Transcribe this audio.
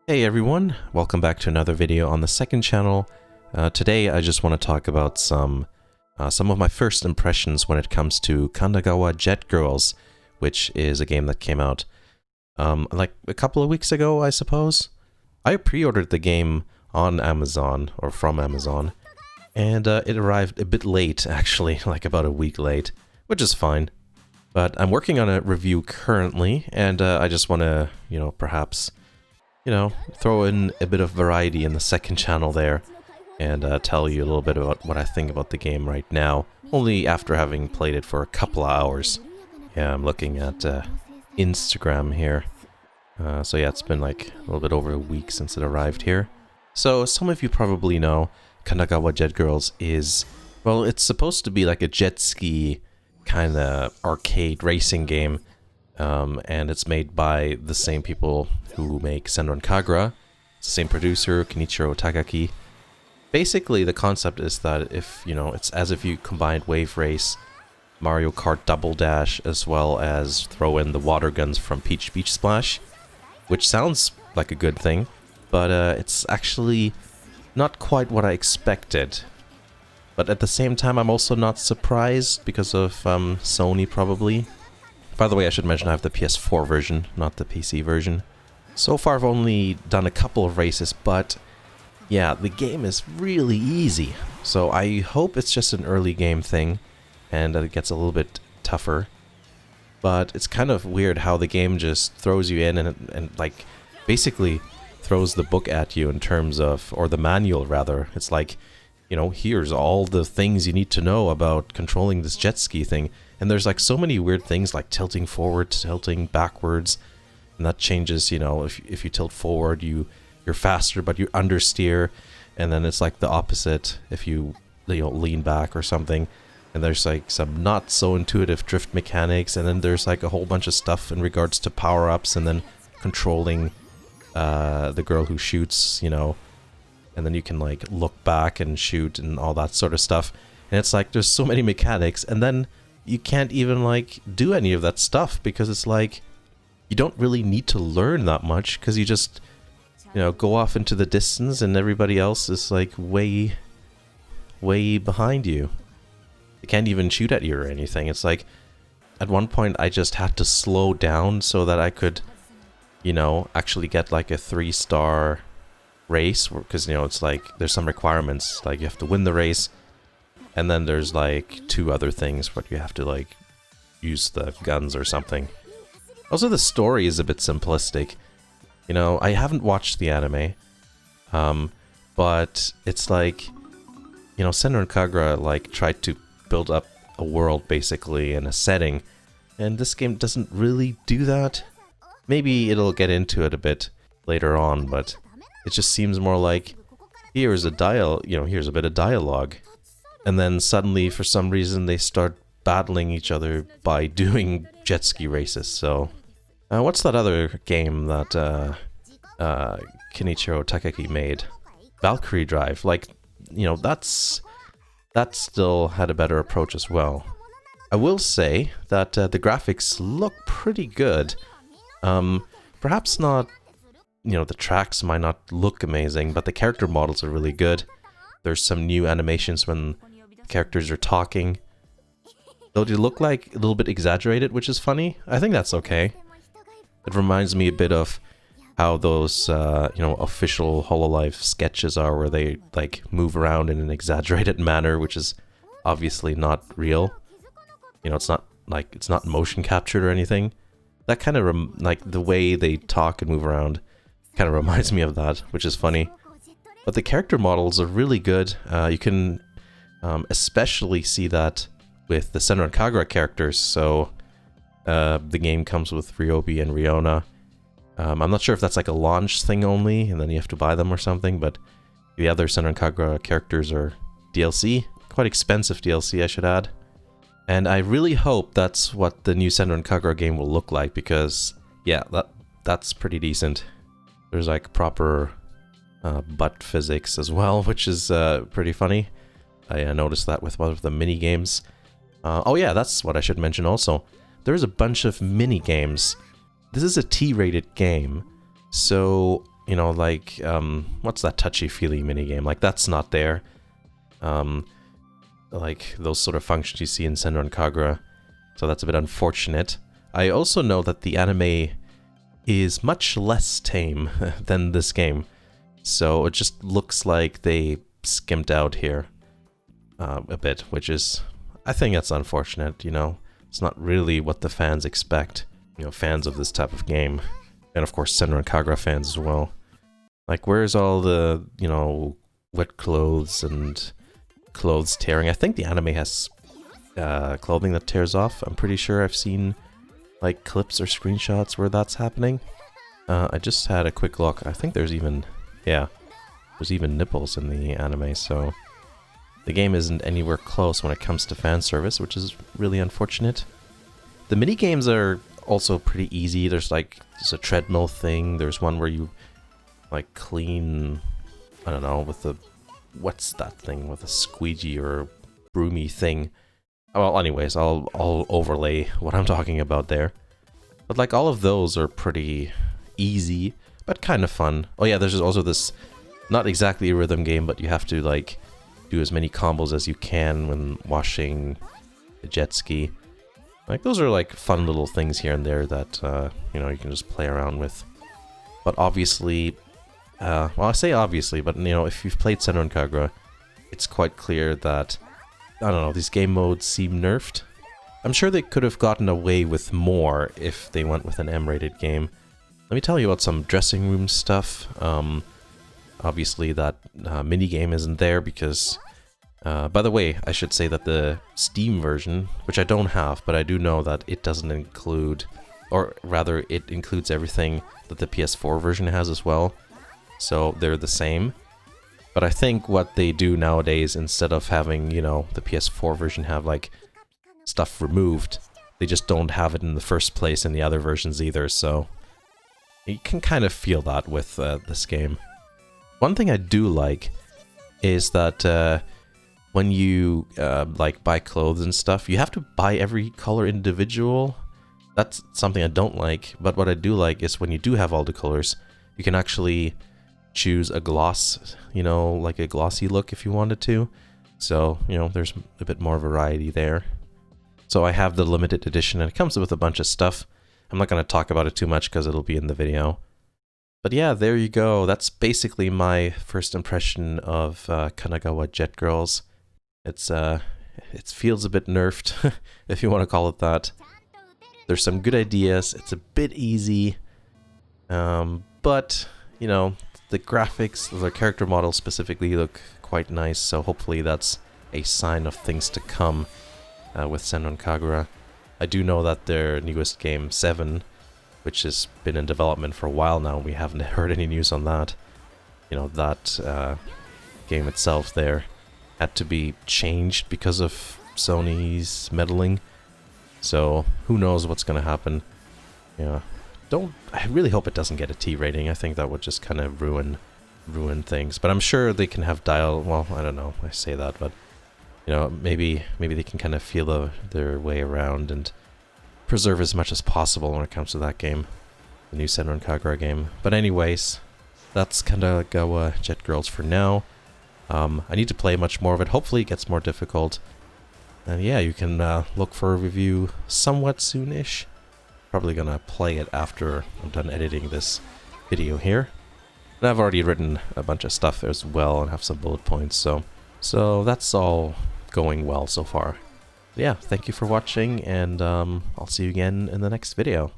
Hey everyone, welcome back to another video on the second channel. Today I just want to talk about some of my first impressions when it comes to Kandagawa Jet Girls, which is a game that came out like a couple of weeks ago, I suppose. I pre-ordered the game on Amazon, or from Amazon, and it arrived a bit late actually, like about a week late, which is fine. But I'm working on a review currently, and I just want to, perhaps throw in a bit of variety in the second channel there and tell you a little bit about what I think about the game right now, only after having played it for a couple of hours. Yeah, I'm looking at Instagram here. So yeah, it's been like a little bit over a week since it arrived here. So some of you probably know Kandagawa Jet Girls is, well, it's supposed to be like a jet ski kind of arcade racing game. And it's made by the same people who make Senran Kagura. It's the same producer, Kenichiro Takaki. Basically, the concept is that if, it's as if you combined Wave Race, Mario Kart Double Dash, as well as throw in the water guns from Peach Beach Splash, which sounds like a good thing, but it's actually not quite what I expected. But at the same time, I'm also not surprised because of Sony, probably. By the way, I should mention I have the PS4 version, not the PC version. So far I've only done a couple of races, but yeah, the game is really easy. So I hope it's just an early game thing, and that it gets a little bit tougher. But it's kind of weird how the game just throws you in and like basically throws the book at you in terms of, or the manual rather. It's like, here's all the things you need to know about controlling this jet ski thing. And there's like so many weird things like tilting forward, tilting backwards, and that changes, if you tilt forward, you're faster, but you understeer, and then it's like the opposite if you lean back or something. And there's like some not so intuitive drift mechanics, and then there's like a whole bunch of stuff in regards to power-ups, and then controlling the girl who shoots, and then you can like look back and shoot and all that sort of stuff. And it's like there's so many mechanics, and then you can't even like do any of that stuff because it's like you don't really need to learn that much because you just go off into the distance and everybody else is like way behind you. They can't even shoot at you or anything. It's like at one point I just had to slow down so that I could actually get like a 3-star race, because it's like there's some requirements, like you have to win the race. And then there's like 2 other things, but you have to like use the guns or something. Also, the story is a bit simplistic. I haven't watched the anime, but it's like, Senran Kagura like tried to build up a world basically in a setting, and this game doesn't really do that. Maybe it'll get into it a bit later on, but it just seems more like here's a here's a bit of dialogue. And then suddenly, for some reason, they start battling each other by doing jet ski races. So, what's that other game that Kenichiro Takaki made? Valkyrie Drive. Like, that still had a better approach as well. I will say that the graphics look pretty good. Perhaps not, the tracks might not look amazing, but the character models are really good. There's some new animations when characters are talking. Though they look like a little bit exaggerated, which is funny. I think that's okay. It reminds me a bit of how those, official Hololive sketches are, where they like move around in an exaggerated manner, which is obviously not real. It's not motion captured or anything. That kind of like the way they talk and move around kind of reminds me of that, which is funny. But the character models are really good. You can especially see that with the Senran Kagura characters. So the game comes with Ryobi and Riona. I'm not sure if that's like a launch thing only, and then you have to buy them or something, but the other Senran Kagura characters are DLC. Quite expensive DLC, I should add. And I really hope that's what the new Senran Kagura game will look like, because, yeah, that's pretty decent. There's like proper butt physics as well, which is pretty funny. I noticed that with one of the mini-games. Oh yeah, that's what I should mention also. There's a bunch of mini-games. This is a T-rated game, so you know, like, what's that touchy-feely minigame? Like, that's not there. Like, those sort of functions you see in Senran Kagura. So that's a bit unfortunate. I also know that the anime is much less tame than this game. So it just looks like they skimped out here a bit, which is, I think that's unfortunate, you know. It's not really what the fans expect, you know, fans of this type of game. And of course, Senran Kagura fans as well. Like, where's all the, you know, wet clothes and clothes tearing? I think the anime has clothing that tears off. I'm pretty sure I've seen, like, clips or screenshots where that's happening. I just had a quick look. I think there's even, yeah, there's even nipples in the anime, so the game isn't anywhere close when it comes to fan service, which is really unfortunate. The minigames are also pretty easy. There's a treadmill thing. There's one where you, like, clean, I don't know, with the, what's that thing, with a squeegee or broomy thing. Well, anyways, I'll overlay what I'm talking about there. But, like, all of those are pretty easy, but kind of fun. Oh yeah, there's also this, not exactly a rhythm game, but you have to, like, do as many combos as you can when washing the jet ski. Like, those are, like, fun little things here and there that, you know, you can just play around with. But obviously, well, I say obviously, but, you know, if you've played Senran Kagura, it's quite clear that, I don't know, these game modes seem nerfed. I'm sure they could have gotten away with more if they went with an M-rated game. Let me tell you about some dressing room stuff. Obviously that minigame isn't there because, by the way, I should say that the Steam version, which I don't have, but I do know that it doesn't include, or rather it includes everything that the PS4 version has as well. So they're the same. But I think what they do nowadays, instead of having, you know, the PS4 version have, like, stuff removed, they just don't have it in the first place in the other versions either, so you can kind of feel that with this game. One thing I do like is that when you like buy clothes and stuff, you have to buy every color individual. That's something I don't like, but what I do like is when you do have all the colors, you can actually choose a gloss, you know, like a glossy look if you wanted to. So, you know, there's a bit more variety there. So I have the limited edition, and it comes with a bunch of stuff. I'm not going to talk about it too much because it'll be in the video. But yeah, there you go. That's basically my first impression of Kandagawa Jet Girls. It feels a bit nerfed, if you want to call it that. There's some good ideas. It's a bit easy. But, you know, the graphics, the character models specifically look quite nice, so hopefully that's a sign of things to come with Senran Kagura. I do know that their newest game, 7, which has been in development for a while now, we haven't heard any news on that. You know, that game itself there had to be changed because of Sony's meddling. So who knows what's going to happen. Yeah, I really hope it doesn't get a T rating. I think that would just kind of ruin things. But I'm sure they can have well, I don't know, I say that, but you know, maybe they can kind of feel their way around and preserve as much as possible when it comes to that game, the new Senran Kagura game. But anyways, that's Kandagawa Jet Girls for now. I need to play much more of it. Hopefully it gets more difficult. And yeah, you can look for a review somewhat soonish. Probably gonna play it after I'm done editing this video here. And I've already written a bunch of stuff as well and have some bullet points, so that's all going well so far. Yeah, thank you for watching, and I'll see you again in the next video.